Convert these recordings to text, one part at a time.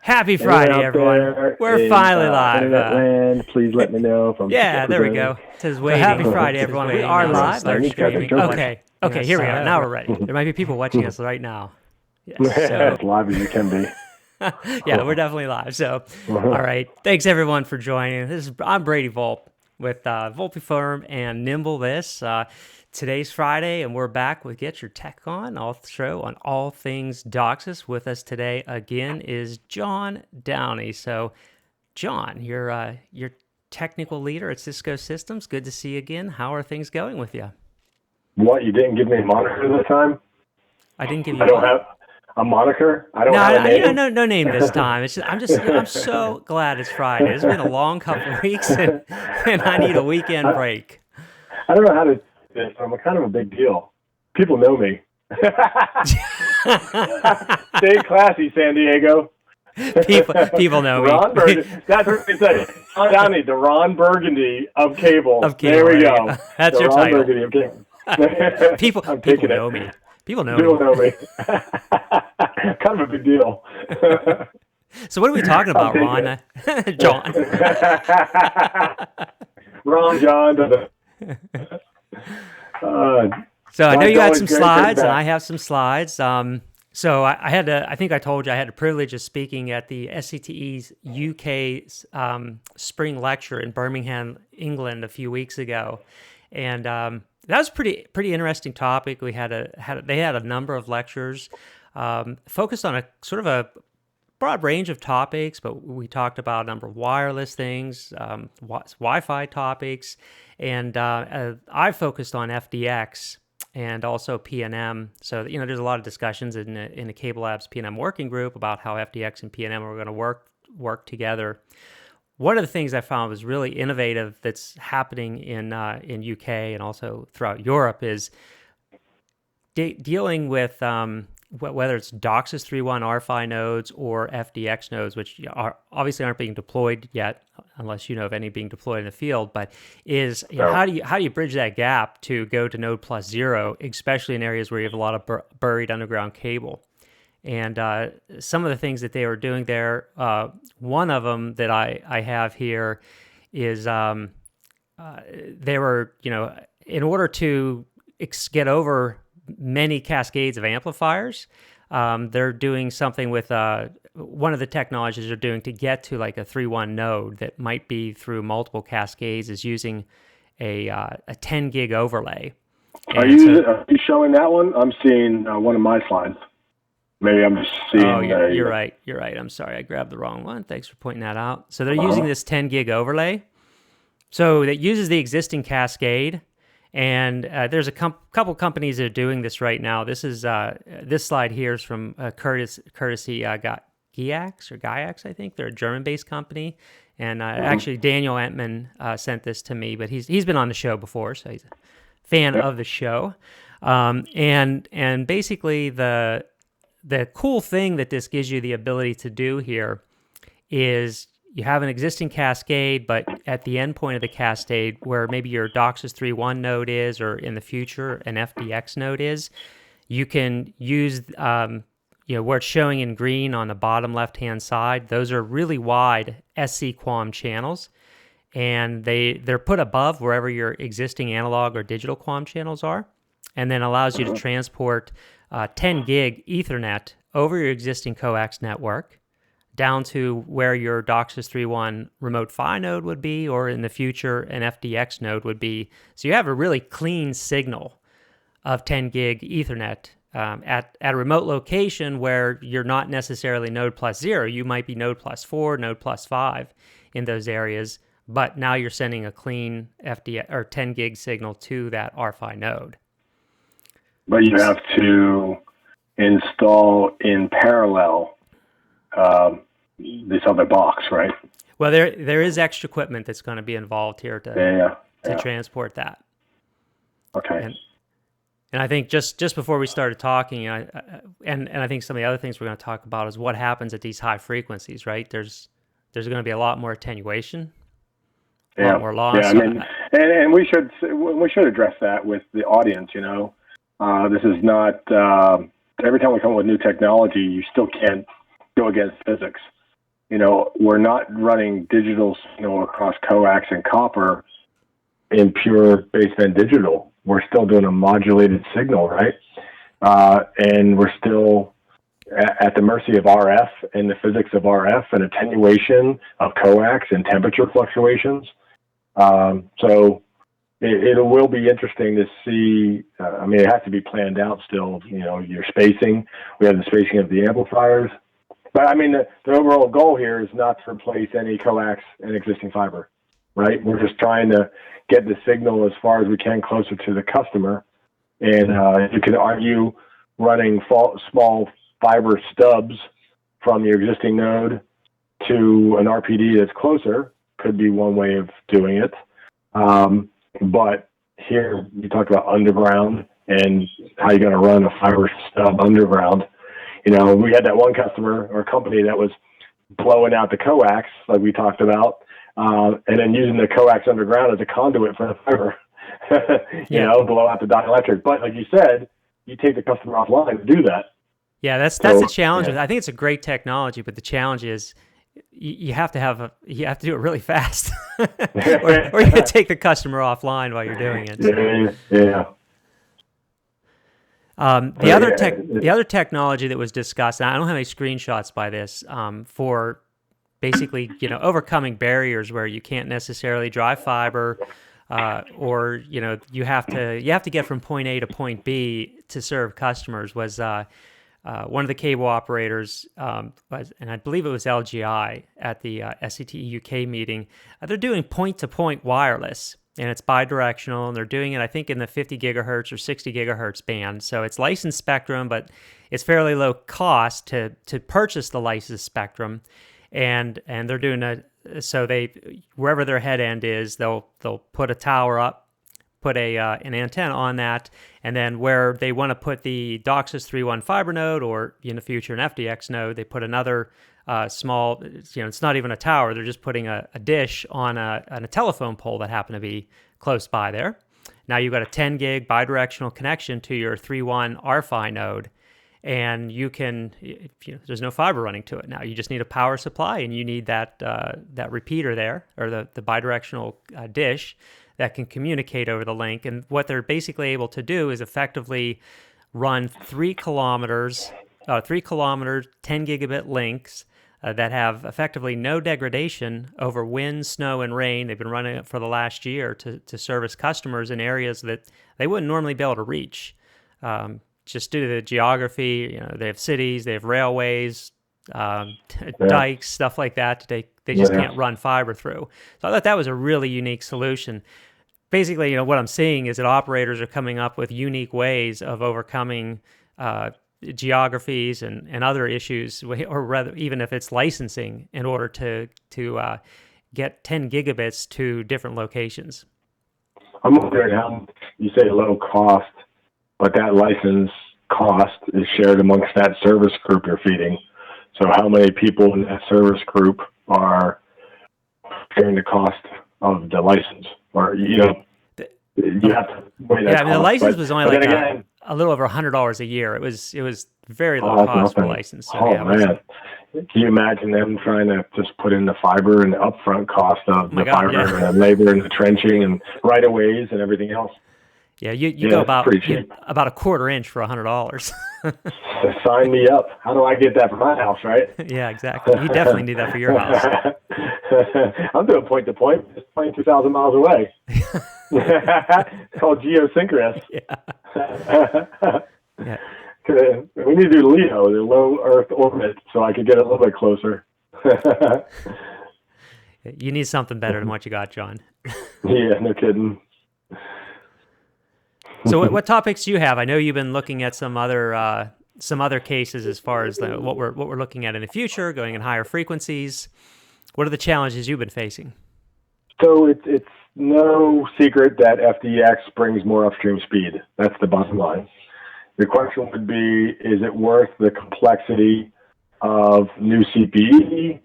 Happy Anyone Friday, out everyone. there We're in finally live. internet land, please let me know if I'm Yeah, there we representing. go. It says So happy waiting. Friday, It says everyone. We waiting are now to live. start These guys are streaming. joking. Okay, here we are. Now Right. we're ready. There might be people watching us right now. Yes, As so live as you can be. yeah, we're definitely live. So, all right. Thanks everyone for joining. I'm Brady Volp with Volpe Firm and Nimble This. Today's Friday, and we're back with Get Your Tech On, show on all things DOCSIS. With us today again is John Downey. So, John, you're technical leader at Cisco Systems. Good to see you again. How are things going with you? What, you didn't give me a moniker this time? I didn't give you. I don't have a moniker. I don't have a name. No name this time. I'm so glad it's Friday. It's been a long couple of weeks, and I need a weekend break. I don't know how to do this. I'm kind of a big deal. People know me. Stay classy, San Diego. People know Ron me. Burgundy. That's what they say. John Downey, the Ron Burgundy of cable. There we go. That's the your Ron title. Burgundy of cable. People know me. People know me. Kind of a big deal. So what are we talking about, Ron? John. Ron, John. So I know you had some great slides, and back. I have some slides. So I think I told you I had the privilege of speaking at the SCTE's UK's spring lecture in Birmingham, England, a few weeks ago, and that was pretty interesting topic. They had a number of lectures focused on a sort of a broad range of topics, but we talked about a number of wireless things, Wi-Fi topics, and I focused on FDX and also PNM. So, there's a lot of discussions in the Cable Labs PNM working group about how FDX and PNM are going to work together. One of the things I found was really innovative that's happening in UK and also throughout Europe is dealing with whether it's DOCSIS 3.1 R-PHY nodes or FDX nodes, which obviously aren't being deployed yet, unless you know of any being deployed in the field. But how do you bridge that gap to go to node plus zero, especially in areas where you have a lot of buried underground cable? And some of the things that they were doing there, one of them that I have here is they were, in order to get over many cascades of amplifiers, they're doing something with one of the technologies they're doing to get to like a 3.1 node that might be through multiple cascades is using a 10 gig overlay. Are you showing that one? I'm seeing one of my slides. Maybe I'm just seeing. Oh, you're right. You're right. I'm sorry. I grabbed the wrong one. Thanks for pointing that out. So they're using this 10 gig overlay. So that uses the existing cascade. And there's a couple companies that are doing this right now. This is this slide here is from courtesy GIAX, I think. They're a German-based company. And actually, Daniel Entman sent this to me, but he's been on the show before, so he's a fan of the show. And basically the cool thing that this gives you the ability to do here is you have an existing cascade, but at the end point of the cascade, where maybe your DOCSIS 3.1 node is, or in the future an FDX node is, you can use, where it's showing in green on the bottom left-hand side. Those are really wide SC-QAM channels, and they're put above wherever your existing analog or digital QAM channels are, and then allows you to transport 10 gig Ethernet over your existing coax network down to where your DOCSIS 3.1 remote PHY node would be, or in the future, an FDX node would be. So you have a really clean signal of 10 gig Ethernet at a remote location where you're not necessarily node plus zero. You might be node plus 4, node plus 5 in those areas, but now you're sending a clean FDX or 10 gig signal to that R-PHY node. But you have to install in parallel this other box, right? Well, there is extra equipment that's going to be involved here to transport that. Okay. And I think just before we started talking, and I think some of the other things we're going to talk about is what happens at these high frequencies, right? There's going to be a lot more attention, a lot more loss. Yeah, and we should address that with the audience. This is not every time we come up with new technology, you still can't go against physics. We're not running digital signal across coax and copper in pure baseband digital. We're still doing a modulated signal, right? And we're still at the mercy of RF and the physics of RF and attenuation of coax and temperature fluctuations. So it will be interesting to see. It has to be planned out still, your spacing. We have the spacing of the amplifiers. But the overall goal here is not to replace any coax and existing fiber, right? We're just trying to get the signal as far as we can closer to the customer. And you could argue running small fiber stubs from your existing node to an RPD that's closer could be one way of doing it. But here you talk about underground and how you're going to run a fiber stub underground. We had that one customer or company that was blowing out the coax, like we talked about, and then using the coax underground as a conduit for the fiber, blow out the dielectric. But like you said, you take the customer offline to do that. Yeah, that's the challenge. Yeah. I think it's a great technology, but the challenge is you have to do it really fast, or you're going to take the customer offline while you're doing it. Yeah. The other technology that was discussed, and I don't have any screenshots by this, for basically overcoming barriers where you can't necessarily drive fiber, or you have to get from point A to point B to serve customers, was one of the cable operators, and I believe it was LGI at the SCTE UK meeting. They're doing point-to-point wireless. And it's bidirectional, and they're doing it, I think, in the 50 gigahertz or 60 gigahertz band. So it's licensed spectrum, but it's fairly low cost to purchase the licensed spectrum. And they're doing so wherever their head end is, they'll put a tower up, put an antenna on that, and then where they want to put the DOCSIS 3.1 fiber node, or in the future an FDX node, they put another small, it's not even a tower. They're just putting a dish on a telephone pole that happened to be close by there. Now you've got a 10 gig bidirectional connection to your 3.1 R-PHY node, and you can, there's no fiber running to it now. You just need a power supply, and you need that repeater there, or the bidirectional dish that can communicate over the link. And what they're basically able to do is effectively run 3 kilometers, 10 gigabit links that have effectively no degradation over wind, snow, and rain. They've been running it for the last year to service customers in areas that they wouldn't normally be able to reach, just due to the geography. They have cities, they have railways, dikes, stuff like that. They just can't run fiber through. So I thought that was a really unique solution. Basically, what I'm seeing is that operators are coming up with unique ways of overcoming geographies and other issues, or rather, even if it's licensing, in order to get 10 gigabits to different locations. I'm wondering how you say low cost, but that license cost is shared amongst that service group you're feeding. So how many people in that service group are sharing the cost of the license? Or, you have to weigh that cost. The license was only a little over $100 a year. It was very low cost for license. So, man. Can you imagine them trying to just put in the fiber and the upfront cost of the fiber and the labor and the trenching and right-of-ways and everything else? Yeah, you go about a quarter inch for $100. Sign me up. How do I get that for my house, right? Yeah, exactly. You definitely need that for your house. I'm doing point-to-point. It's 22,000 miles away. It's called geosynchronous. Yeah. We need to do LEO, the low Earth orbit, so I could get a little bit closer. You need something better than what you got, John. Yeah, no kidding. So what topics do you have? I know you've been looking at some other cases as far as what we're looking at in the future, going in higher frequencies. What are the challenges you've been facing? So it's no secret that FDX brings more upstream speed. That's the bottom line. The question would be, is it worth the complexity of new CPE,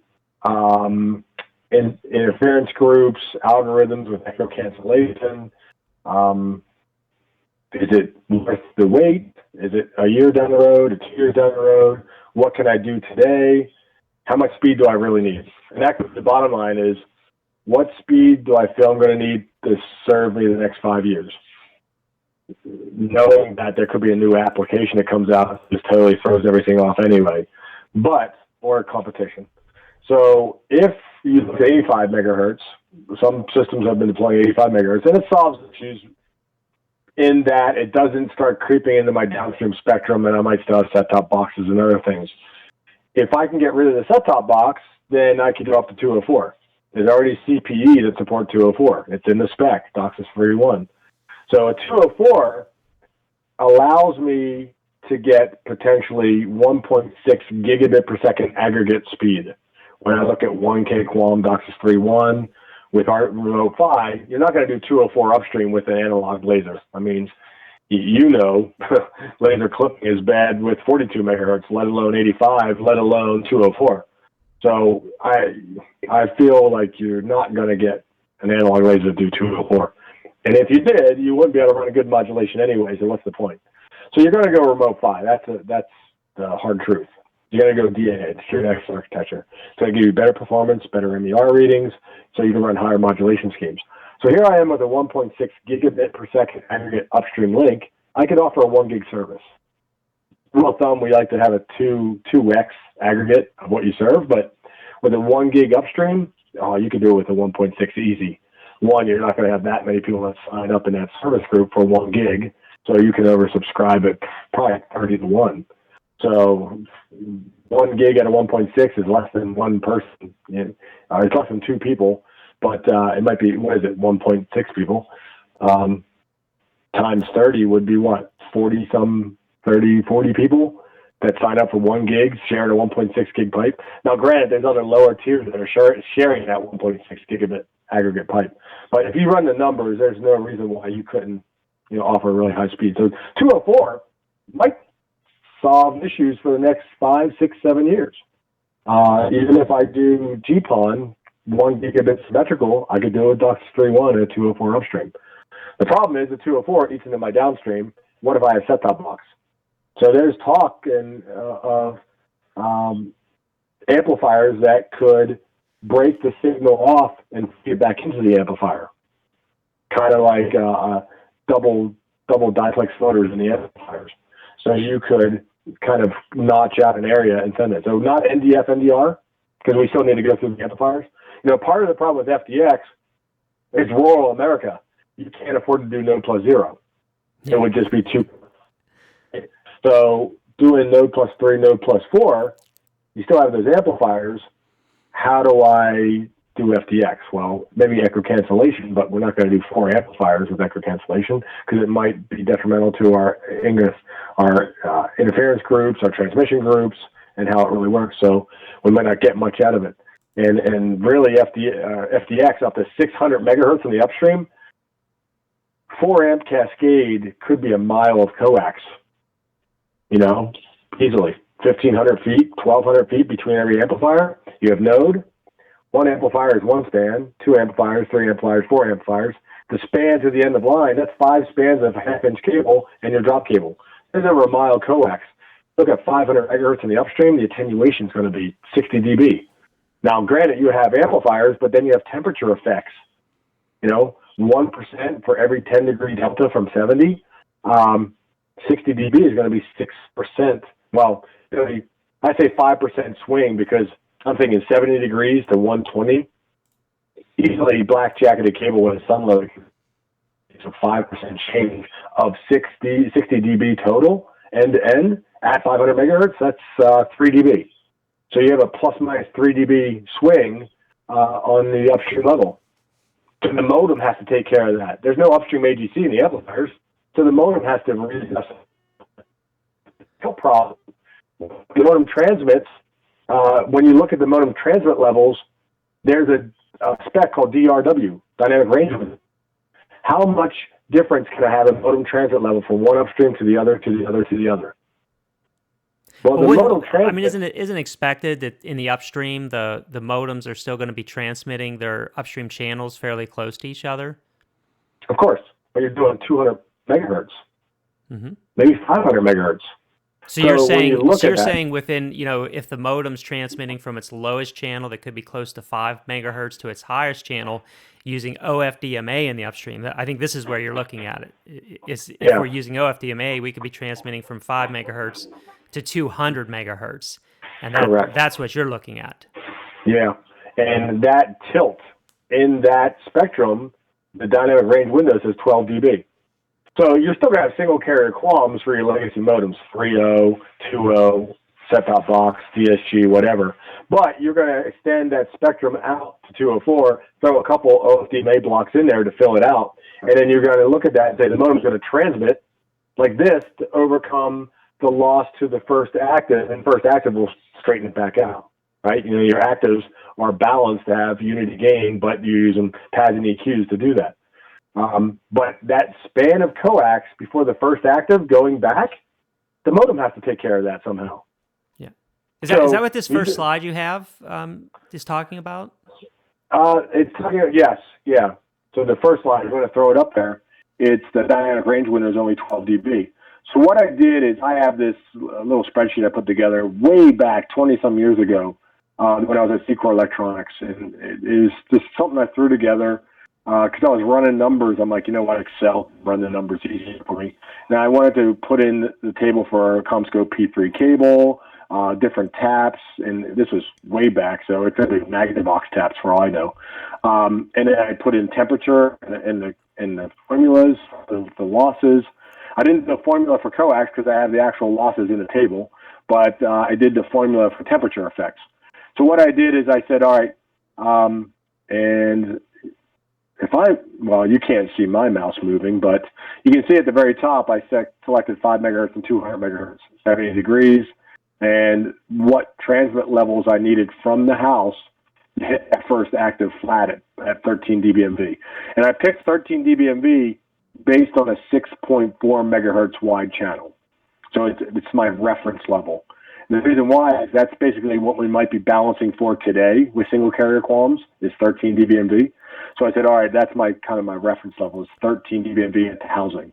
interference groups, algorithms with echo cancellation? Is it worth the wait? Is it a year down the road, 2 years down the road? What can I do today? How much speed do I really need? And that, the bottom line is, what speed do I feel I'm going to need to serve me the next 5 years? Knowing that there could be a new application that comes out that just totally throws everything off anyway, or competition. So if you look at 85 megahertz, some systems have been deploying 85 megahertz, and it solves issues in that it doesn't start creeping into my downstream spectrum, and I might still have set-top boxes and other things. If I can get rid of the set-top box, then I can go up to 204. There's already CPE that support 204. It's in the spec, DOCSIS 3.1. So a 204 allows me to get potentially 1.6 gigabit per second aggregate speed. When I look at 1K QAM DOCSIS 3.1 with our remote PHY, you're not going to do 204 upstream with an analog laser. I mean, you know, laser clipping is bad with 42 megahertz, let alone 85, let alone 204. So I feel like you're not going to get an analog laser to do 204. And if you did, you wouldn't be able to run a good modulation anyway, so what's the point? So you're going to go remote PHY. That's the hard truth. You're going to go DAA, Distributed Access Architecture. It's going to give you better performance, better MER readings, so you can run higher modulation schemes. So here I am with a 1.6 gigabit per second aggregate upstream link. I could offer a 1 gig service. Rule of thumb, we like to have a 2x aggregate of what you serve, but with a 1 gig upstream, you can do it with a 1.6 easy. One, you're not going to have that many people that sign up in that service group for 1 gig, so you can oversubscribe it probably 30 to 1. So 1 gig at a 1.6 is less than one person. It's less than two people, but it might be, 1.6 people. Times 30 would be what? 40 people that sign up for 1 gig, sharing a 1.6 gig pipe. Now, granted, there's other lower tiers that are sharing that 1.6 gigabit aggregate pipe. But if you run the numbers, there's no reason why you couldn't, offer really high speed. So 204 might solve issues for the next 5, 6, 7 years. Even if I do GPON, 1 gigabit symmetrical, I could do a DOCSIS 3.1 and a 204 upstream. The problem is the 204 eats into my downstream. What if I have set-top box? So there's talk of amplifiers that could break the signal off and feed it back into the amplifier, kind of like double diplex floaters in the amplifiers. So you could kind of notch out an area and send it. So not NDF, NDR, because we still need to go through the amplifiers. Part of the problem with FDX is rural America. You can't afford to do node plus 0. It would just be too. So doing node plus 3, node plus 4, you still have those amplifiers. How do I do FDX? Well, maybe echo cancellation, but we're not going to do 4 amplifiers with echo cancellation because it might be detrimental to our interference groups, our transmission groups, and how it really works. So we might not get much out of it. And really, FDX up to 600 megahertz in the upstream, 4 amp cascade could be a mile of coax, easily. 1,500 feet, 1,200 feet between every amplifier. You have node. 1 amplifier is 1 span, 2 amplifiers, 3 amplifiers, 4 amplifiers. The span to the end of line, that's 5 spans of half-inch cable and your drop cable. There's over a mile coax. Look at 500 megahertz in the upstream, the attenuation is going to be 60 dB. Now, granted, you have amplifiers, but then you have temperature effects. 1% for every 10 degree delta from 70. 60 dB is going to be 6%. Well, I say 5% swing because I'm thinking 70 degrees to 120. Easily black-jacketed cable with a sun load. It's a 5% change of 60 dB total, end-to-end, at 500 megahertz. That's 3 dB. So you have a plus minus 3 dB swing on the upstream level. So the modem has to take care of that. There's no upstream AGC in the amplifiers, so the modem has to readjust. No problem. The modem transmits. When you look at the modem transmit levels, there's a spec called DRW, dynamic range. How much difference can I have in modem transmit level from one upstream to the other, to the other, to the other? Well, the modem transmit, isn't it expected that in the upstream, the modems are still going to be transmitting their upstream channels fairly close to each other? Of course, but you're doing 200 megahertz, maybe 500 megahertz. So you're when you saying, look at that, within, if the modem's transmitting from its lowest channel that could be close to 5 megahertz to its highest channel using OFDMA in the upstream, I think this is where you're looking at it. If yeah, we're using OFDMA, we could be transmitting from 5 megahertz to 200 megahertz. And correct. that's what you're looking at. Yeah, and that tilt in that spectrum, the dynamic range window says 12 dB. So you're still going to have single carrier QAMs for your legacy modems, 3.0, 2.0, set-top box, DSG, whatever. But you're going to extend that spectrum out to 204, throw a couple OFDMA blocks in there to fill it out, and then you're going to look at that and say the modem's going to transmit like this to overcome the loss to the first active, and first active will straighten it back out, right? Your actives are balanced to have unity gain, but you use them pads and EQs to do that. But that span of coax before the first active going back, the modem has to take care of that somehow. Yeah. Is that what this first slide you have is talking about? It's talking about, yes, yeah. So the first slide, I'm going to throw it up there. It's the dynamic range window is only 12 dB. So what I did is I have this little spreadsheet I put together way back 20-some years ago when I was at Secor Electronics. And it is just something I threw together because I was running numbers. I'm like, you know what, Excel, run the numbers easy for me. Now I wanted to put in the table for CommScope P3 cable, different taps, and this was way back, so it could be Magnavox taps for all I know. And then I put in temperature and the formulas, the losses. I didn't do the formula for coax because I have the actual losses in the table, but I did the formula for temperature effects. So what I did is I said, all right, and you can't see my mouse moving, but you can see at the very top, I selected 5 megahertz and 200 megahertz, 70 degrees, and what transmit levels I needed from the house to hit that first active flat at 13 dBmV. And I picked 13 dBmV based on a 6.4 megahertz wide channel. So it's my reference level. And the reason why is that's basically what we might be balancing for today with single carrier QAMs is 13 dBmV. So I said, all right, that's my reference level is 13 dBmV at the housing,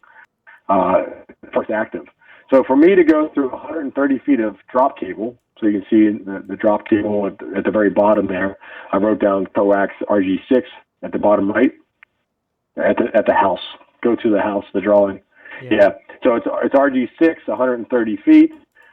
first active. So for me to go through 130 feet of drop cable, so you can see the drop cable at the very bottom there, I wrote down coax RG6 at the bottom right at the house. Go to the house, the drawing. Yeah. So it's RG6, 130 feet.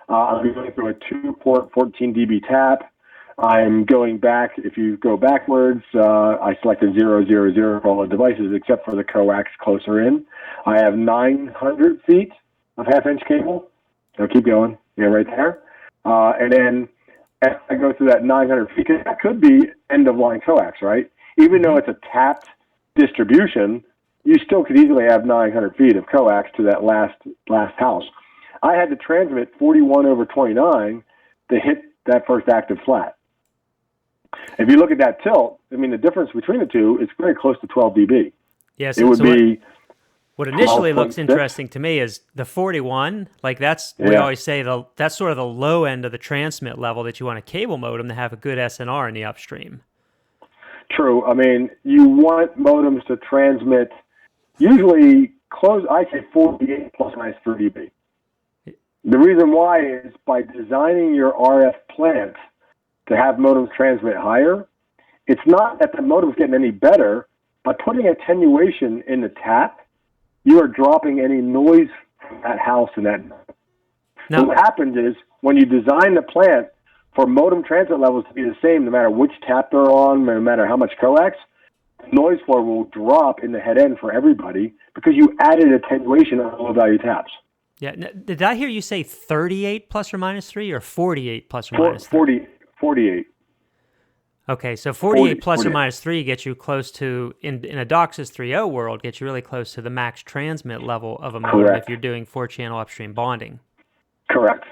I'm going through a 2-port 14 dB tap. I'm going back. If you go backwards, I selected 0, 0, 0 for all the devices except for the coax closer in. I have 900 feet of half-inch cable. So keep going. Yeah, right there. And then as I go through that 900 feet, that could be end-of-line coax, right? Even though it's a tapped distribution, you still could easily have 900 feet of coax to that last house. I had to transmit 41 over 29 to hit that first active flat. If you look at that tilt, I mean, the difference between the two is very close to 12 dB. Yes, it would be. What initially looks interesting to me is the 41. Like we always say that's sort of the low end of the transmit level that you want a cable modem to have a good SNR in the upstream. True. I mean, you want modems to transmit usually close. I say 48 plus or minus 3 dB. The reason why is by designing your RF plant to have modems transmit higher, it's not that the modem's getting any better. By putting attenuation in the tap, you are dropping any noise from that house and that. No. So what happens is when you design the plant for modem transmit levels to be the same, no matter which tap they're on, no matter how much coax, the noise floor will drop in the head end for everybody because you added attenuation on low value taps. Yeah. Did I hear you say 38 plus or minus 3 or 48 plus or minus 3? 48. Okay, so 48 plus or minus 3 gets you close to, in a DOCSIS 3.0 world, gets you really close to the max transmit level of a modem if you're doing 4-channel upstream bonding. Correct.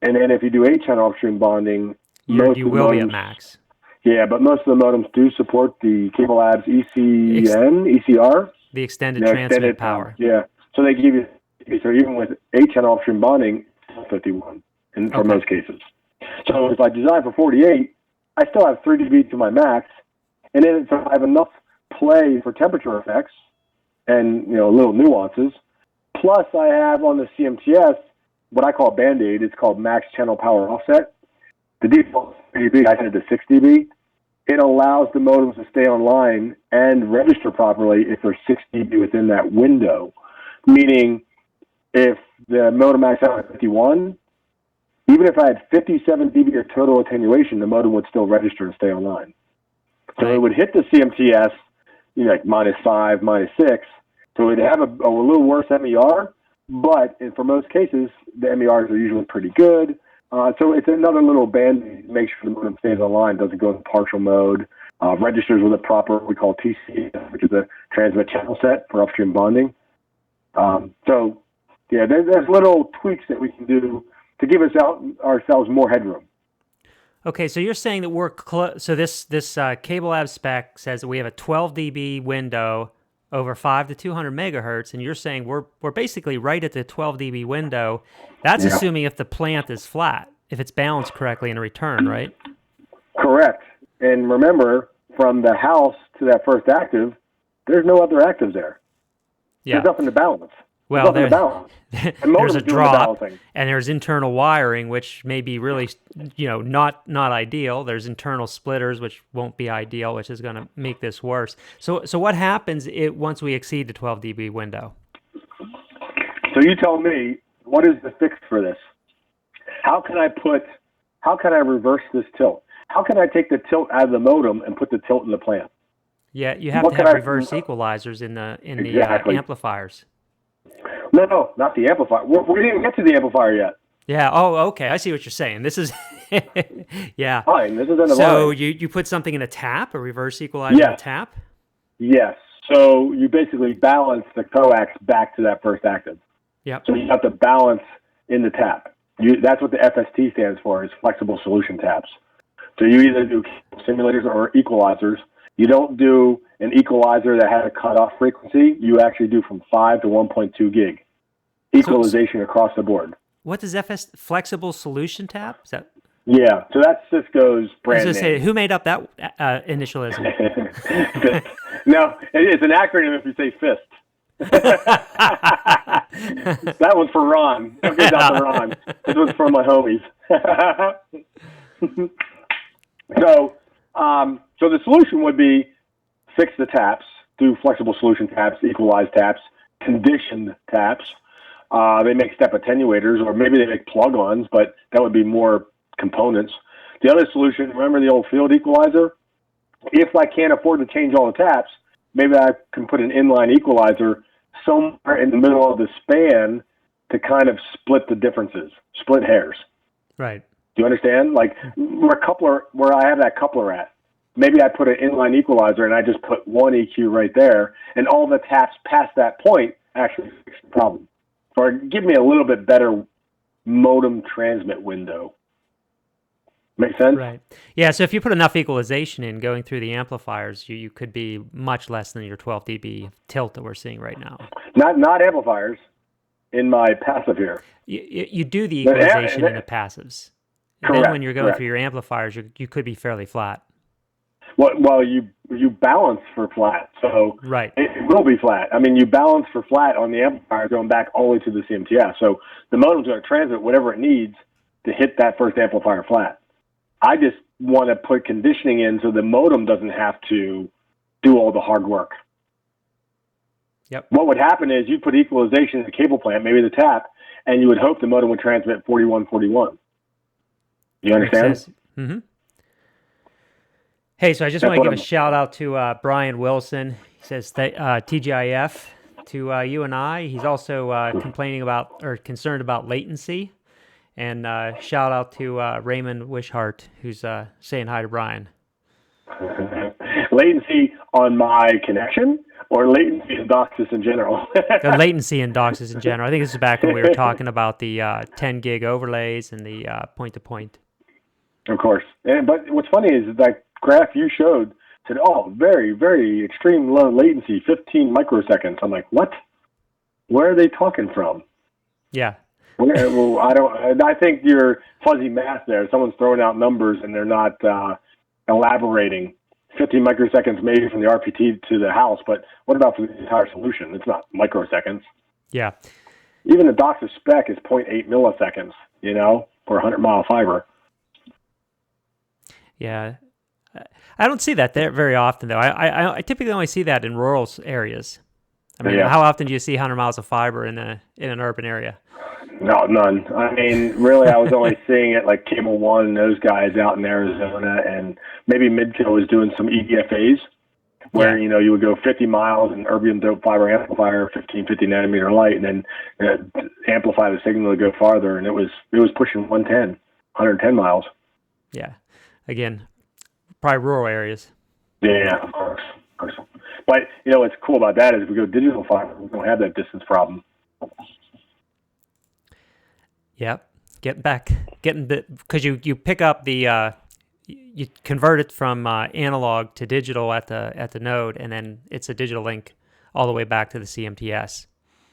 And then if you do 8-channel upstream bonding, you will be at max. Yeah, but most of the modems do support the CableLabs ECR. The extended transmit power. Yeah, so they give you, so even with 8-channel upstream bonding, 51 for most cases. So if I design for 48, I still have 3 dB to my max, and then if I have enough play for temperature effects and little nuances, plus I have on the CMTS what I call Band-Aid. It's called Max Channel Power Offset. The default 3 dB, I set it to 6 dB. It allows the modems to stay online and register properly if they're 6 dB within that window. Meaning, if the modem maxed out at 51, even if I had 57 dB of total attenuation, the modem would still register and stay online. So it would hit the CMTS, like -5, -6. So it would have a little worse MER, but for most cases, the MERs are usually pretty good. So it's another little band to make sure the modem stays online, doesn't go into partial mode, registers with a proper, we call TCS, which is a transmit channel set for upstream bonding. So, yeah, there's little tweaks that we can do to give ourselves more headroom. Okay, so you're saying that we're so this CableLab spec says that we have a 12 dB window over 5 to 200 megahertz, and you're saying we're basically right at the 12 dB window. That's assuming if the plant is flat, if it's balanced correctly in a return, right? Correct. And remember, from the house to that first active, there's no other actives there. Yeah. There's nothing to balance. Well, there's a drop, and there's internal wiring, which may be really, not ideal. There's internal splitters, which won't be ideal, which is going to make this worse. So what happens once we exceed the 12 dB window? So you tell me, what is the fix for this? How can I reverse this tilt? How can I take the tilt out of the modem and put the tilt in the plant? Yeah, you have to have reverse equalizers in the amplifiers. No, not the amplifier. We didn't even get to the amplifier yet. Yeah. Oh, okay. I see what you're saying. This is, yeah. Fine. This is in the So line. you put something in a tap, a reverse equalizer in a tap? Yes. So you basically balance the coax back to that first active. Yep. So you have to balance in the tap. That's what the FST stands for, is flexible solution taps. So you either do simulators or equalizers. You don't do an equalizer that had a cutoff frequency. You actually do from 5 to 1.2 gig. Equalization across the board. What does flexible solution tap? Is that? Yeah, so that's Cisco's brand name. Say, who made up that initialism? No, it's an acronym if you say FIST. That one's for Ron. Don't give that to Ron. This one's from my homies. So the solution would be fix the taps, do flexible solution taps, equalized taps, conditioned taps. They make step attenuators, or maybe they make plug-ons, but that would be more components. The other solution, remember the old field equalizer? If I can't afford to change all the taps, maybe I can put an inline equalizer somewhere in the middle of the span to kind of split the differences, split hairs. Right. Do you understand? Like where I have that coupler at. Maybe I put an inline equalizer and I just put one EQ right there, and all the taps past that point actually fix the problem. Or give me a little bit better modem transmit window. Make sense? Right. Yeah, so if you put enough equalization in going through the amplifiers, you could be much less than your 12 dB tilt that we're seeing right now. Not amplifiers in my passive here. You do the equalization in the passives. Correct, then when you're going through your amplifiers, you could be fairly flat. Well, you balance for flat, so right. It will be flat. I mean, you balance for flat on the amplifier going back all the way to the CMTS. So the modem's going to transmit whatever it needs to hit that first amplifier flat. I just want to put conditioning in so the modem doesn't have to do all the hard work. Yep. What would happen is you put equalization in the cable plant, maybe the tap, and you would hope the modem would transmit 4141. You understand? Mm-hmm. Hey, so I just want to give a shout out to Brian Wilson. He says TGIF to you and I. He's also complaining about or concerned about latency. And shout out to Raymond Wishart, who's saying hi to Brian. Latency on my connection or latency in DOCSIS in general? The latency in DOCSIS in general. I think this is back when we were talking about the 10 gig overlays and the point-to-point. Of course. But what's funny is that graph you showed said, very, very extreme low latency, 15 microseconds. I'm like, what? Where are they talking from? Yeah. Well, I think you're fuzzy math there. Someone's throwing out numbers and they're not elaborating. 15 microseconds maybe from the RPT to the house, but what about for the entire solution? It's not microseconds. Yeah. Even the DOCSIS spec is 0.8 milliseconds, you know, for 100-mile fiber. Yeah. I don't see that there very often, though. I typically only see that in rural areas. I mean, how often do you see 100 miles of fiber in an urban area? No, none. I mean, really, I was only seeing it like Cable One and those guys out in Arizona, and maybe Midco was doing some EDFAs where, you know, you would go 50 miles and erbium dope fiber amplifier, 50 nanometer light, and then amplify the signal to go farther, and it was pushing 110 miles. Yeah. Again, probably rural areas. Yeah, of course. But, you know, what's cool about that is if we go digital fiber, we don't have that distance problem. Yep. Because you pick up the, you convert it from analog to digital at the node, and then it's a digital link all the way back to the CMTS.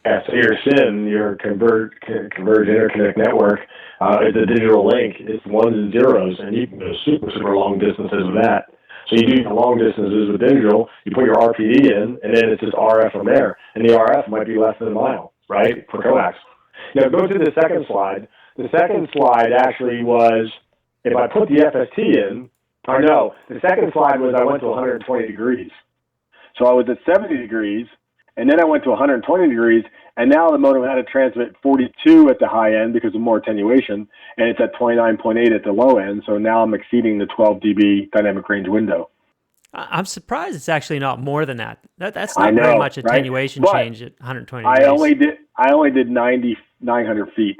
Yeah, so your SIM, your converged interconnect network, is a digital link. It's ones and zeros, and you can go super long distances with that. So you do the long distances with digital, you put your RPD in, and then it's just RF from there. And the RF might be less than a mile, right, for coax. Now, go to the second slide. The second slide actually was, if I put the FST in, or no, the second slide was I went to 120 degrees. So I was at 70 degrees, and then I went to 120 degrees, and now the modem had to transmit 42 at the high end because of more attenuation, and it's at 29.8 at the low end, so now I'm exceeding the 12 dB dynamic range window. I'm surprised it's actually not more than that. That's not very much attenuation change at 120 degrees. I only did 900 feet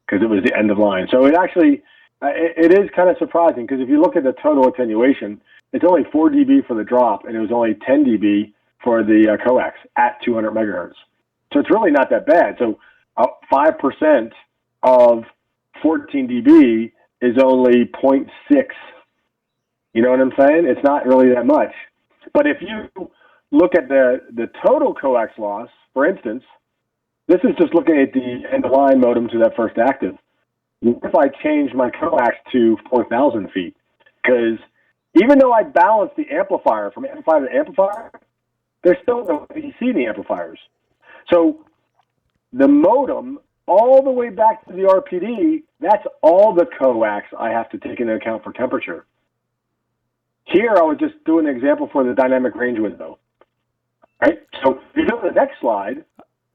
because it was the end of line. So it actually, it is kind of surprising because if you look at the total attenuation, it's only 4 dB for the drop, and it was only 10 dB for the coax at 200 megahertz. So it's really not that bad. So 5% of 14 dB is only 0.6. You know what I'm saying? It's not really that much. But if you look at the total coax loss, for instance, this is just looking at the end-of-line modem to that first active. What if I change my coax to 4,000 feet? Because even though I balance the amplifier from amplifier to amplifier, there's still no AC in the amplifiers. So the modem, all the way back to the RPD, that's all the coax I have to take into account for temperature. Here, I was just doing an example for the dynamic range window. Right? So if you go to the next slide.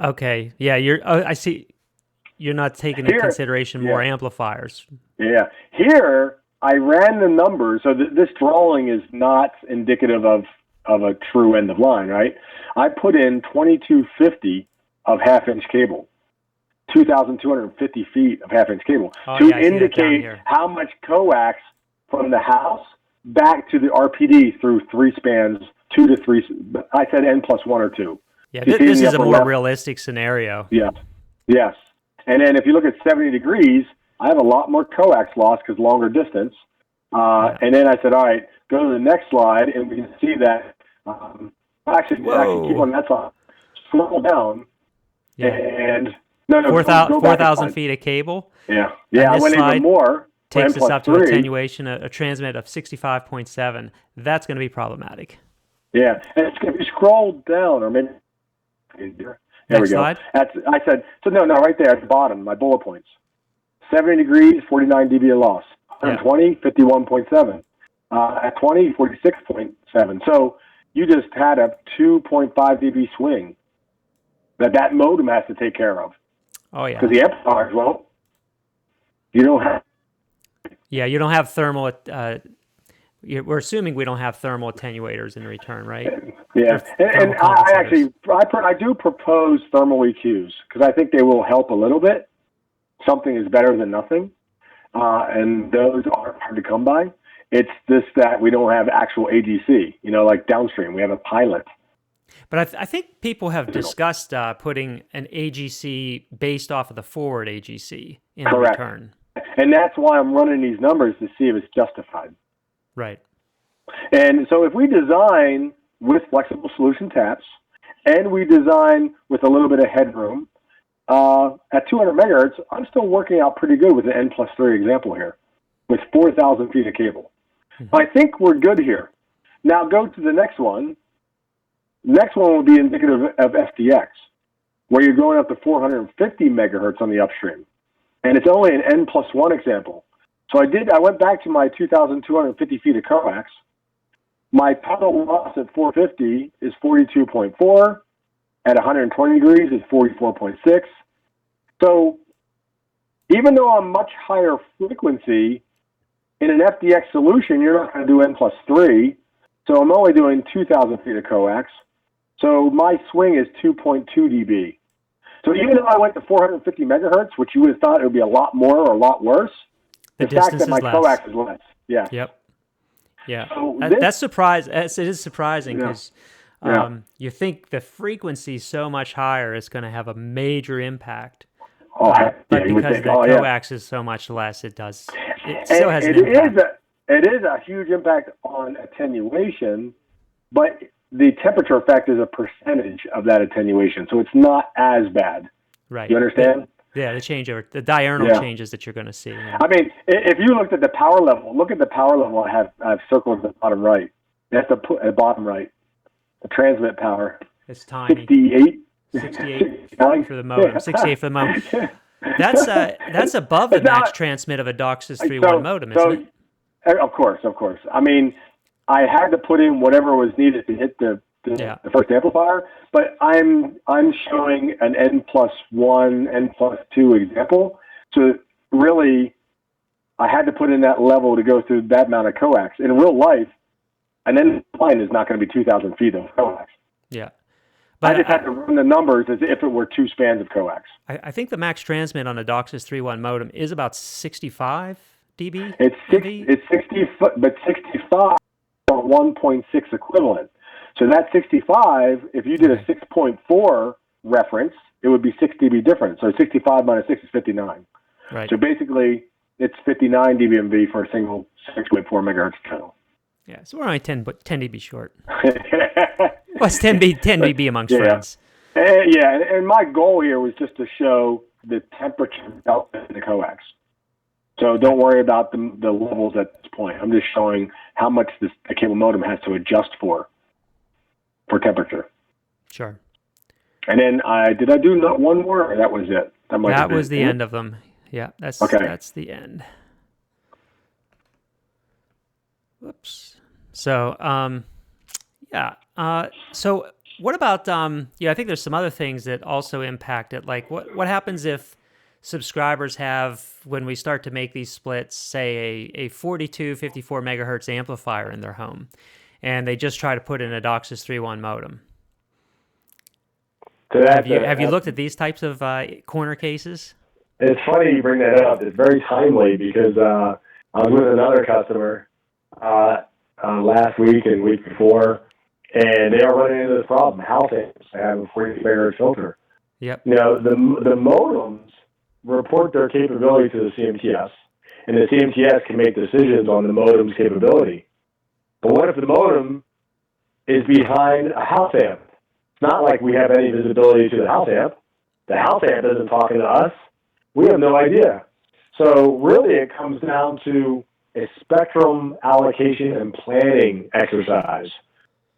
Okay. Yeah, I see. You're not taking into consideration more amplifiers. Yeah. Here, I ran the numbers. So this drawing is not indicative of a true end of line, right? I put in 2250 of half-inch cable, 2,250 feet of half-inch cable to indicate how much coax from the house back to the RPD through 3 spans, 2 to 3. I said N plus 1 or 2. Yeah, this is a more realistic scenario. Yeah. Yes. And then if you look at 70 degrees, I have a lot more coax loss because longer distance. And then I said, all right, go to the next slide, and we can see that. Actually, keep on that slide. Scroll down. Yeah. And 4,000 feet of cable. Yeah. Yeah, I went even more. Takes us up to attenuation, a transmit of 65.7. That's going to be problematic. Yeah. And if you scroll down, or maybe there Next we go. Slide. I said, so no, right there at the bottom, my bullet points. 70 degrees, 49 dB of loss. 120, 51.7. At 20, 46.7. So you just had a 2.5 dB swing that modem has to take care of. Oh, yeah. Because the amplifiers, well, you don't have. Yeah, you don't have thermal. We're assuming we don't have thermal attenuators in return, right? Yeah, and I do propose thermal EQs because I think they will help a little bit. Something is better than nothing, and those aren't hard to come by. It's just that we don't have actual AGC, like downstream. We have a pilot. But I think people have discussed putting an AGC based off of the forward AGC in return. And that's why I'm running these numbers to see if it's justified. Right. And so if we design with flexible solution taps and we design with a little bit of headroom, at 200 megahertz, I'm still working out pretty good with the N plus 3 example here with 4,000 feet of cable. Mm-hmm. I think we're good here. Now go to the next one. Next one will be indicative of FDX. where you're going up to 450 megahertz on the upstream. And it's only an N+1 example. So I went back to my 2,250 feet of coax. My total loss at 450 is 42.4. At 120 degrees is 44.6. So even though I'm much higher frequency, in an FDX solution, you're not going to do N+3. So I'm only doing 2,000 feet of coax. So my swing is 2.2 dB. So even though I went to 450 megahertz, which you would have thought it would be a lot more or a lot worse, the fact that my coax is less. Yeah. Yep. Yeah. So that's surprising. It is surprising because you think the frequency so much higher is going to have a major impact. But because the coax is so much less, it does. It still has an impact. It is a huge impact on attenuation, but the temperature effect is a percentage of that attenuation, so it's not as bad. Right. You understand? Yeah, the changeover, the diurnal changes that you're going to see. I mean, if you looked at the power level, look at the power level I've circled at the bottom right. That's the bottom right. The transmit power. It's tiny. 68 for the modem. 68 for the modem. That's above the max transmit of a DOCSIS 3.1 modem, isn't it? Of course. I mean, I had to put in whatever was needed to hit the first amplifier, but I'm showing an N+1, N+2 example. So really, I had to put in that level to go through that amount of coax. In real life, an N+ is not going to be 2,000 feet of coax. Yeah. But I just had to run the numbers as if it were two spans of coax. I think the max transmit on a DOCSIS 3.1 modem is about 65 dB. It's 60, but 65 or 1.6 equivalent. So that 65, if you did a 6.4 reference, it would be 6 dB difference. So 65 minus 6 is 59. Right. So basically, it's 59 dBmV for a single 6.4 megahertz channel. Yeah, so we're only 10 dB short. Well, it's 10 dB amongst friends. And my goal here was just to show the temperature delta in the coax. So don't worry about the levels at this point. I'm just showing how much the cable modem has to adjust for temperature. Sure. And then did I do not one more, or that was it? That was the end of them. Yeah, that's the end. Whoops. So, so what about, I think there's some other things that also impact it. Like what happens if subscribers have, when we start to make these splits, say a 42, 54 megahertz amplifier in their home, and they just try to put in a DOCSIS 3.1 modem? So have you looked at these types of corner cases? It's funny you bring that up. It's very timely because I was with another customer last week and week before, and they are running into this problem. House amps have a 40 megahertz filter. Yep. The modems report their capability to the CMTS, and the CMTS can make decisions on the modem's capability. But what if the modem is behind a house amp? It's not like we have any visibility to the house amp. The house amp isn't talking to us. We have no idea. So really it comes down to a spectrum allocation and planning exercise.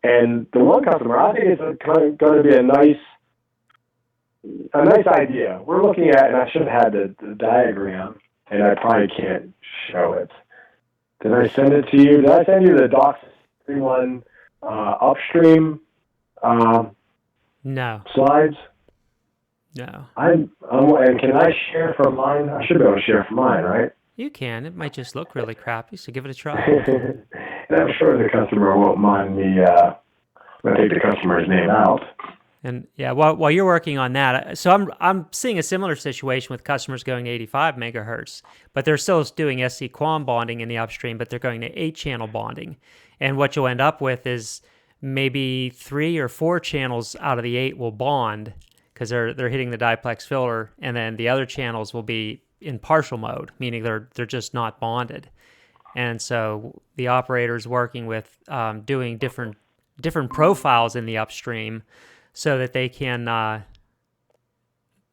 And the one customer, I think it's going to be a nice idea. We're looking at, and I should have had the diagram, and I probably can't show it. Did I send it to you? Did I send you the DOCSIS 3.1 upstream no slides? No. And can I share from mine? I should be able to share from mine, right? You can. It might just look really crappy, so give it a try. And I'm sure the customer won't mind me. I'm going to take the customer's name out. And while you're working on that, so I'm seeing a similar situation with customers going to 85 megahertz, but they're still doing SC-QAM bonding in the upstream, but they're going to 8-channel bonding. And what you'll end up with is maybe 3 or 4 channels out of the 8 will bond because they're hitting the diplex filter, and then the other channels will be in partial mode, meaning they're just not bonded. And so the operator's working with doing different profiles in the upstream, so that they can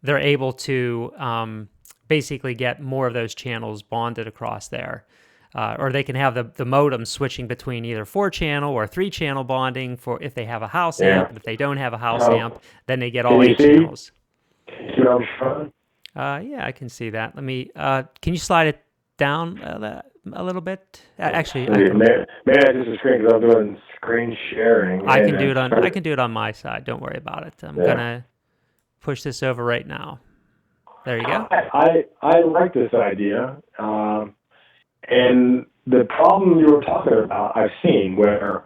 they're able to basically get more of those channels bonded across there, or they can have the modem switching between either 4-channel or 3-channel bonding for if they have a house amp. If they don't have a house amp, then they get all 8 channels. See what I'm showing? Yeah, I can see that. Let me. Can you slide it down a little bit? Actually, I can. Maybe I just a screen because I'm doing screen sharing. I can do it on. I can do it on my side. Don't worry about it. I'm gonna push this over right now. There you go. I like this idea, and the problem you were talking about, I've seen where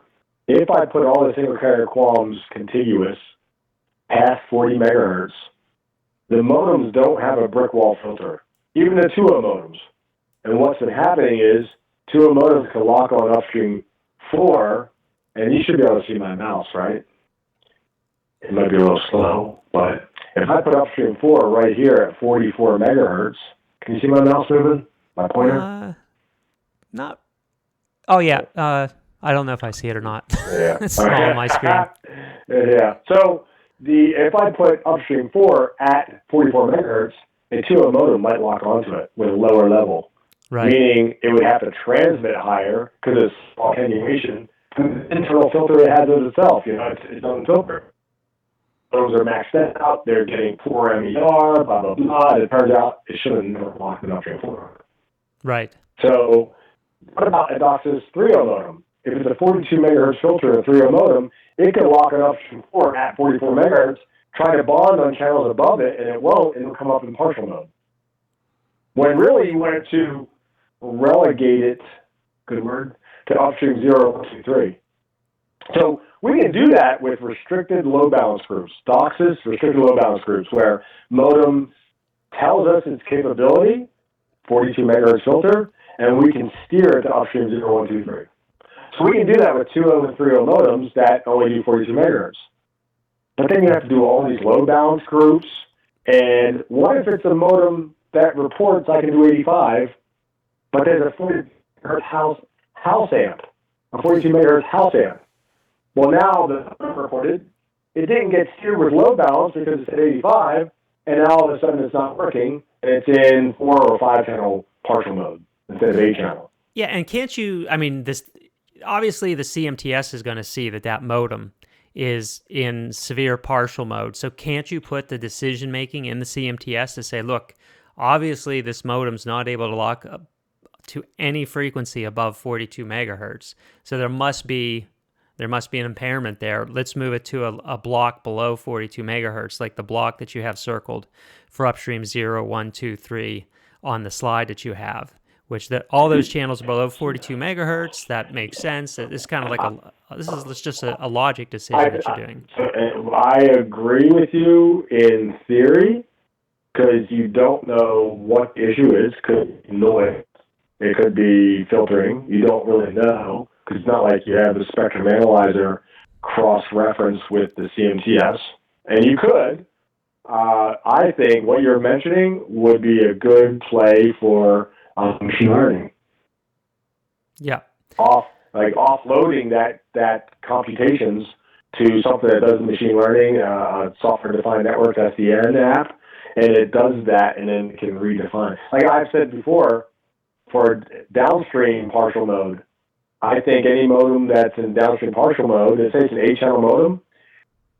if I put all the single carrier qualms contiguous past 40 megahertz, the modems don't have a brick wall filter, even the 2.0 modems. And what's been happening is 2.0 modems can lock on upstream 4, and you should be able to see my mouse, right? It might be a little slow, but if I put upstream 4 right here at 44 megahertz, can you see my mouse moving? My pointer? Not. Oh yeah. I don't know if I see it or not. Yeah. It's small on my screen. Yeah. So if I put upstream 4 at 44 megahertz, a 2.0 modem might lock onto it with a lower level. Right. Meaning it would have to transmit higher because it's attenuation. The internal filter it has of itself, it's its own filter. Those are maxed out. They're getting poor MER, blah, blah, blah. It turns out it should have never locked it upstream 4. Right. So what about a DOCSIS 3.0 modem? If it's a 42 megahertz filter and a 3.0 modem, it can lock it upstream 4 at 44 megahertz, try to bond on channels above it, and it won't, and it'll come up in partial mode. When really you want to relegate it, good word, to upstream 0, 1, 2, 3. So we can do that with restricted load balance groups, DOCSIS restricted load balance groups, where modem tells us its capability, 42 megahertz filter, and we can steer it to upstream 0, 1, 2, 3. So we can do that with 2.0 and 3.0 modems that only do 42 megahertz. But then you have to do all these load balance groups, and what if it's a modem that reports I can do 85, but there's a 40 megahertz house amp, a 42 megahertz house amp. Well, now the reported, it didn't get steered with load balance because it's at 85, and now all of a sudden it's not working, and it's in 4 or 5 channel partial mode instead of 8 channel. Yeah, and can't you, obviously the CMTS is going to see that modem is in severe partial mode. So can't you put the decision making in the CMTS to say, look, obviously this modem's not able to lock up to any frequency above 42 megahertz. So there must be an impairment there. Let's move it to a block below 42 megahertz, like the block that you have circled for upstream 0, 1, 2, 3 on the slide that you have, which all those channels are below 42 megahertz. That makes sense. It's kind of like this is just a logic decision that you're doing. I agree with you in theory, because you don't know what the issue is. Could be noise. It could be filtering. You don't really know, because it's not like you have the spectrum analyzer cross-reference with the CMTS. And you could. I think what you're mentioning would be a good play for machine learning. Yeah. Offloading that computations to something that does machine learning, software-defined network SDN app, and it does that, and then it can redefine. Like I've said before, for downstream partial mode, I think any modem that's in downstream partial mode, say it's an 8-channel modem,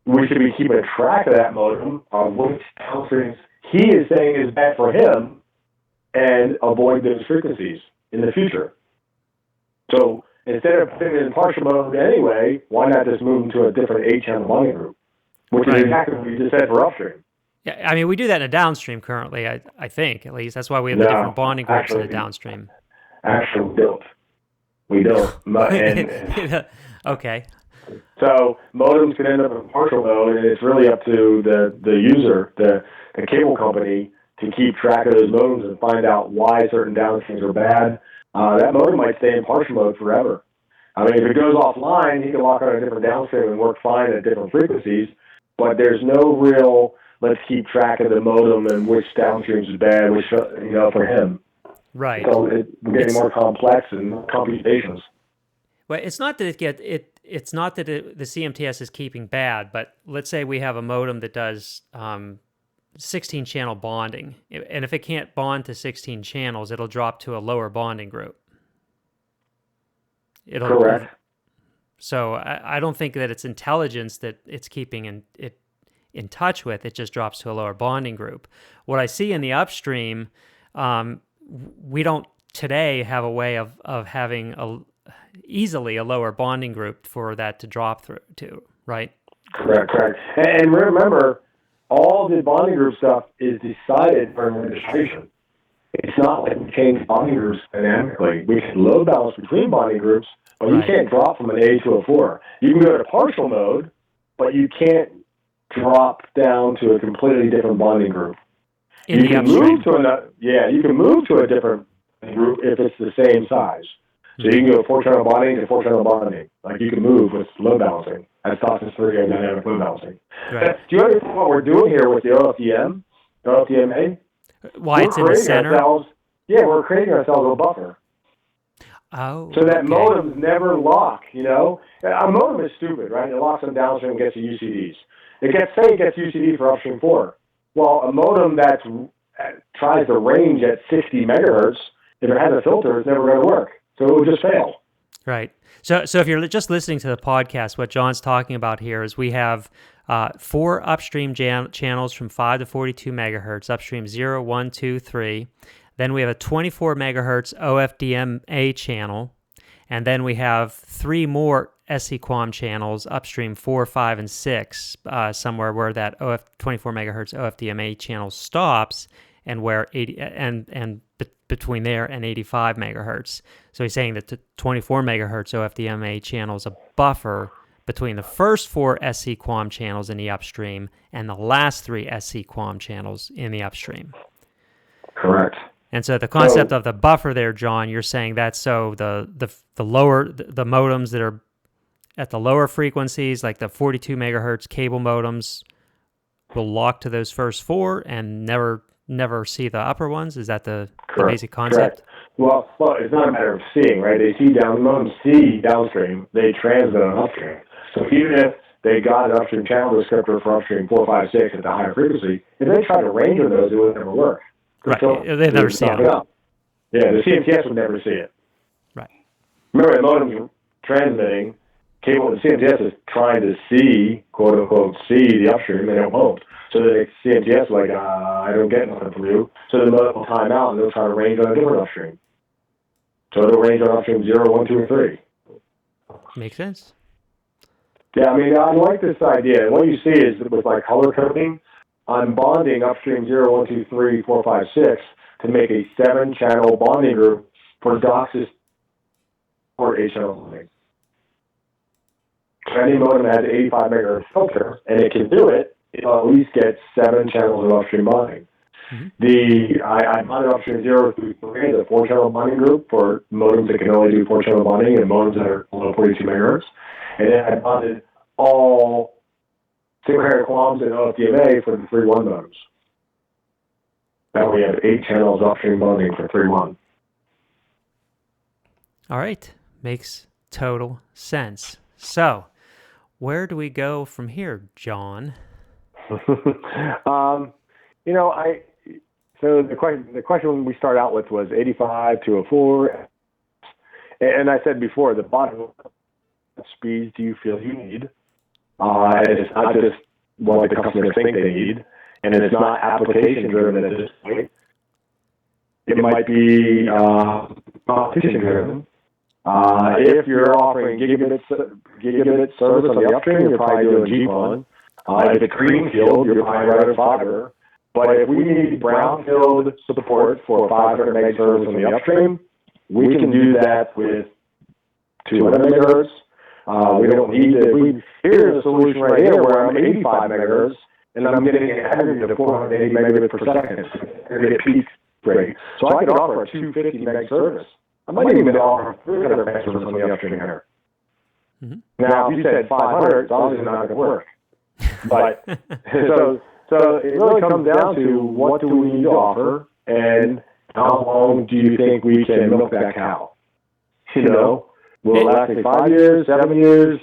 we should be keeping track of that modem, of which downstreams he is saying is bad for him, and avoid those frequencies in the future. So instead of putting it in partial mode anyway, why not just move into a different 8-channel bonding group, which is exactly what you just said for upstream. Yeah, we do that in a downstream currently, I think, at least. That's why we have the different bonding groups in the downstream. Actually, we don't. Okay. So modems can end up in partial mode, and it's really up to the user, the cable company, to keep track of those modems and find out why certain downstreams are bad. That modem might stay in partial mode forever. If it goes offline, he can lock on a different downstream and work fine at different frequencies, but there's no real, let's keep track of the modem and which downstreams is bad, which, for him. Right. So we're getting more complex in computations. Well, it's not that it's not that the CMTS is keeping bad, but let's say we have a modem that does 16-channel bonding, and if it can't bond to 16 channels, it'll drop to a lower bonding group. Correct. So I don't think that it's intelligence that it's keeping it in touch with, it just drops to a lower bonding group. What I see in the upstream, we don't today have a way of having easily a lower bonding group for that to drop through to, right? Correct. And remember, all the bonding group stuff is decided during registration. It's not like we change bonding groups dynamically. We can load balance between bonding groups, but you can't drop from an A to a 4. You can go to partial mode, but you can't drop down to a completely different bonding group. You can move to a different group if it's the same size. So you can go 4-channel bonding to 4-channel bonding. Like you can move with load balancing. That's DOCSIS 3 and dynamic load balancing. Right. Do you understand what we're doing here with the OFDM, OFDMA? Why it's in the center? We're creating ourselves a buffer. Oh. So that modems never lock, A modem is stupid, right? It locks them downstream and gets the UCDs. It gets UCD for upstream 4. Well, a modem that tries to range at 60 megahertz, if it has a filter, it's never going to work. So it will just fail. Right. So if you're just listening to the podcast, what John's talking about here is we have 4 upstream channels from 5 to 42 megahertz, upstream 0, 1, 2, 3. Then we have a 24 megahertz OFDMA channel. And then we have 3 more SEQUAM channels, upstream 4, 5, and 6, somewhere where that 24 megahertz OFDMA channel stops, and where between there and 85 megahertz. So he's saying that the 24 megahertz OFDMA channel is a buffer between the first 4 SEQUAM channels in the upstream and the last 3 SEQUAM channels in the upstream. Correct. And so the concept of the buffer there, John, you're saying that's so the modems that are at the lower frequencies, like the 42 megahertz cable modems, will lock to those first 4 and never see the upper ones? Is that the basic concept? Correct. Well, it's not a matter of seeing, right? The modems see downstream, they transmit on upstream. So even if they got an upstream channel descriptor for upstream 4, 5, 6 at the higher frequency, if they tried to range on those, it would never work. Right. They'd never see it. Yeah, the CMTS would never see it. Right. Remember, the modems transmitting, cable, the CMTS is trying to see, quote unquote, see the upstream, and it won't. So the CMTS is like, I don't get nothing from you. So the modem will time out, and they'll try to range on a different upstream. So they'll range on upstream 0, 1, 2, or 3. Makes sense. Yeah, I mean, I like this idea. And what you see is with like color coding, I'm bonding upstream 0, 1, 2, 3, 4, 5, 6 to make a 7-channel bonding group for DOCSIS or 8-channel bonding. Any modem has 85 megahertz filter, and it can do it, it'll at least get 7 channels of upstream bonding. Mm-hmm. I bonded upstream 0 through 3 as a 4-channel bonding group for modems that can only do 4-channel bonding and modems that are below 42 megahertz. And then I bonded all single-pair quams and OFDMA for the 3.1 modems. Now we have 8 channels upstream bonding for 3.1. All right. Makes total sense. So, where do we go from here, John? So the question we start out with was 85 to 04, and I said before, the bottom speeds do you feel you need? And it's not just what the customers think they need, and it's not application driven at this point. It might be competition driven. If you're offering gigabit service on the upstream, you're probably doing GPON. If it's greenfield, you're probably running fiber. But if we need brownfield support for 500 meg service on the upstream, we can do that with 200 megahertz. We don't need to. Here's a solution right here where I'm 85 megahertz and I'm getting an aggregate of 480 megabits per second. Aggregate peak rate. So I could offer a 250 meg service. I might even offer 300 meg service on the upstream here. Mm-hmm. Now, if you said 500, it's obviously not going to work. But so it really comes down to what do we need to offer and how long do you think we can milk that cow? Will it last me 5 years, 7 years?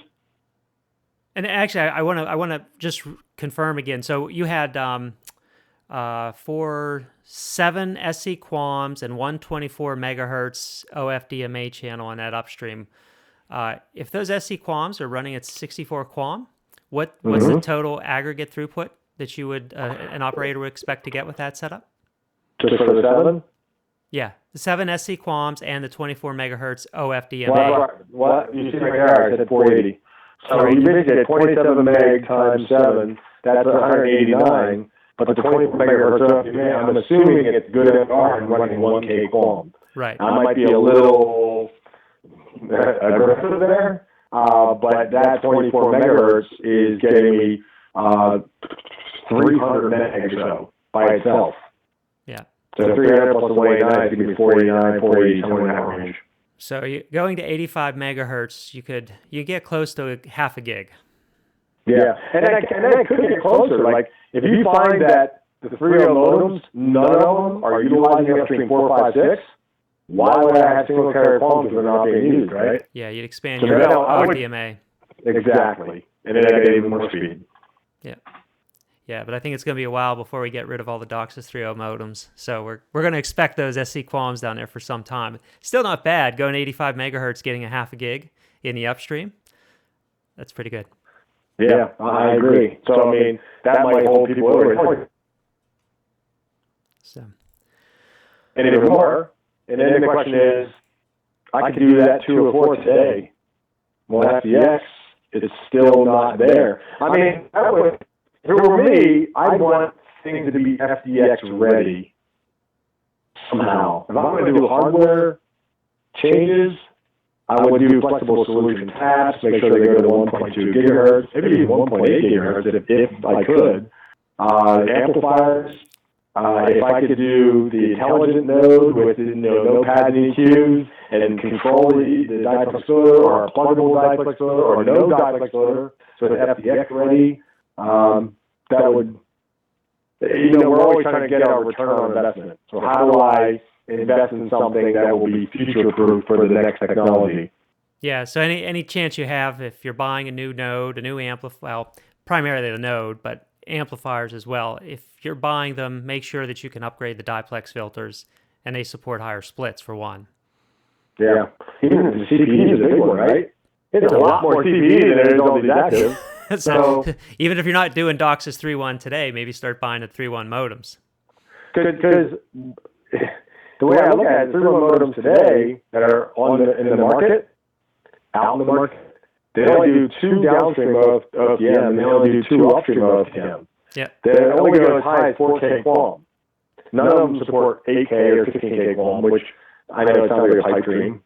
And actually, I want to just confirm again. So you had 7 SE QAMs and 124 megahertz OFDMA channel on that upstream. If those SE QAMs are running at 64 QAM, What's the total aggregate throughput that you would an operator would expect to get with that setup? Just for the 7? Yeah, the 7 SC QAMs and the 24 megahertz OFDMA. What you see right there? I said 480. So you basically get 27 meg times 7. That's 189. But the 24 megahertz OFDMA, I'm assuming it's good NR and running 1K QAM. Right. I might be a little aggressive there, but that 24 megahertz is getting me 300 meg or so by itself. Yeah. So 300 plus 189 is going to be 489, 480, somewhere in that range. So going to 85 megahertz, you get close to half a gig. Yeah, and that could get closer. Like, if you find that the 3.0 modems, none of them are utilizing Upstream 456, why would I have single carrier phones if they're not being used, right? Yeah, you'd expand your OFDMA. Exactly, and then I get even more speed. Yeah. Yeah, but I think it's going to be a while before we get rid of all the DOCSIS 3.0 modems. So we're going to expect those SC QAMs down there for some time. Still not bad, going to 85 megahertz, getting a half a gig in the upstream. That's pretty good. Yeah, I agree. So, I mean, that might hold people over. So. And even more, and then the question is, I could do that 204 today. Well, FDX, it's still not there. I mean, if it were me, I'd want things to be FDX ready somehow. If I'm going to do hardware changes, I would do flexible solution tabs, make sure they go to 1.2 gigahertz, maybe even 1.8 gigahertz if I could. Amplifiers, if I could do the intelligent node with no pads and EQs and control the diplex loader or a pluggable diplex loader or no diplex loader, so it's FDX ready, that would, we're always trying to get our return on investment. So how do I invest in something that will be future-proof for the next technology? Yeah, so any chance you have, if you're buying a new node, a new amplifier, well, primarily the node, but amplifiers as well, if you're buying them, make sure that you can upgrade the diplex filters, and they support higher splits for one. Yeah, even the CPE is a big one, right? It's a lot more CPE than it is on the active. So even if you're not doing DOCSIS 3.1 today, maybe start buying the 3.1 modems. Because the way I look at it, 3.1 modems today that are in the market, out in the market, they only do 2 downstream of OFDM, and they only do 2 upstream of OFDM. Yeah. They only go as high as 4K QAM. None of them support 8K or 16K QAM, which I know it sounds like a pipe dream.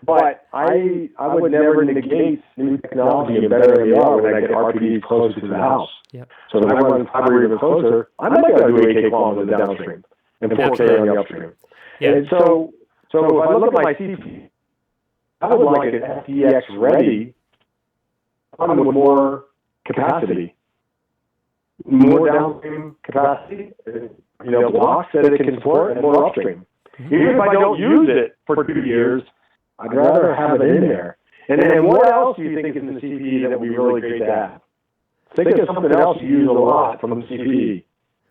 But I would never negate new technology and better AR when I get RPDs closer to the house. Yep. So if I run fiber even closer, I might go do 8K QAM in the downstream and 4K on the upstream. Yeah. And so if I look at my CPU, I would like an FDX ready with more capacity, more downstream capacity, blocks that it can support, and more upstream. Even if I don't use it for 2 years, I'd rather have it in there. And then what else do you think is in the CPE that would be really great to have? Think of something else you use a lot from the CPE.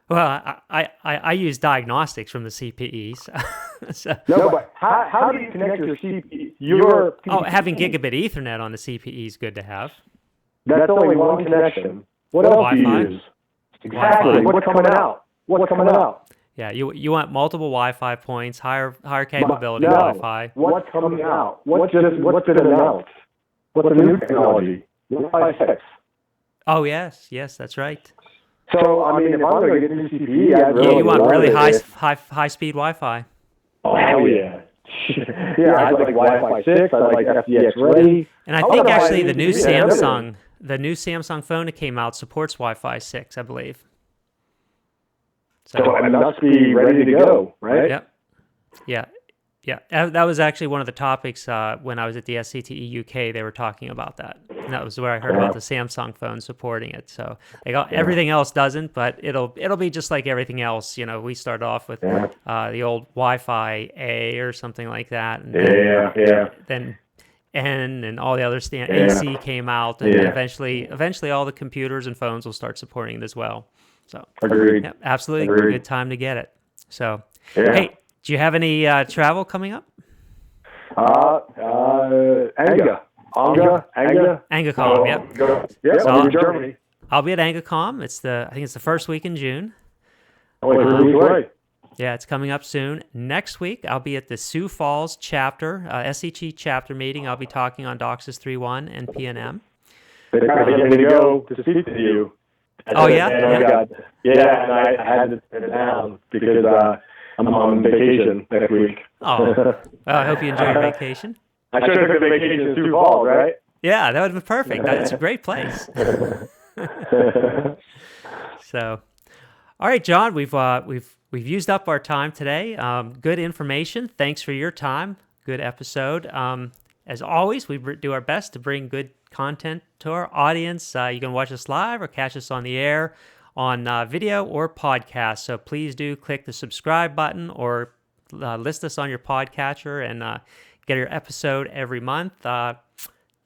Well, I use diagnostics from the CPEs. So. No, but how do you connect your CPE? Having gigabit Ethernet on the CPE is good to have. That's only one connection. What else do you use? Exactly. What's coming out? Yeah, you want multiple Wi-Fi points, higher capability Wi-Fi. What's coming out? What's been announced? What's the new technology? Wi-Fi 6. Oh yes, that's right. So I mean, if I'm going to get new CPE, you want really high speed Wi-Fi. Oh hell yeah! I like Wi-Fi 6. I like FDX ready. And I think actually the new Samsung phone that came out supports Wi-Fi 6, I believe. So it must be ready to go, right? Yep. Yeah. That was actually one of the topics when I was at the SCTE UK. They were talking about that. And that was where I heard about the Samsung phone supporting it. So everything else doesn't, but it'll be just like everything else. We started off with the old Wi-Fi A or something like that. And then N and all the other AC came out, and eventually all the computers and phones will start supporting it as well. So agreed. Yeah, absolutely Agreed. Good time to get it. So hey, do you have any travel coming up? ANGA. Angacom, yep. Yeah, So I'll be in Germany. I'll be at Angacom. I think it's the first week in June. Only 3 weeks away. Yeah, it's coming up soon. Next week, I'll be at the Sioux Falls chapter, SEG chapter meeting. I'll be talking on DOCSIS 3.1 and PNM. They get me to go to speak to you. Oh, yeah? And I had to sit down because I'm on vacation next week. Oh, well, I hope you enjoy your vacation. I should have took the vacation in Sioux Falls, right? Yeah, that would have been perfect. It's a great place. So, all right, John, we've used up our time today. Good information. Thanks for your time. Good episode. As always, we do our best to bring good content to our audience. You can watch us live or catch us on the air on video or podcast. So please do click the subscribe button or list us on your podcatcher and get your episode every month.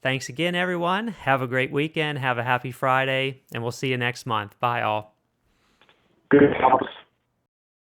Thanks again, everyone. Have a great weekend. Have a happy Friday, and we'll see you next month. Bye, all. Good talk.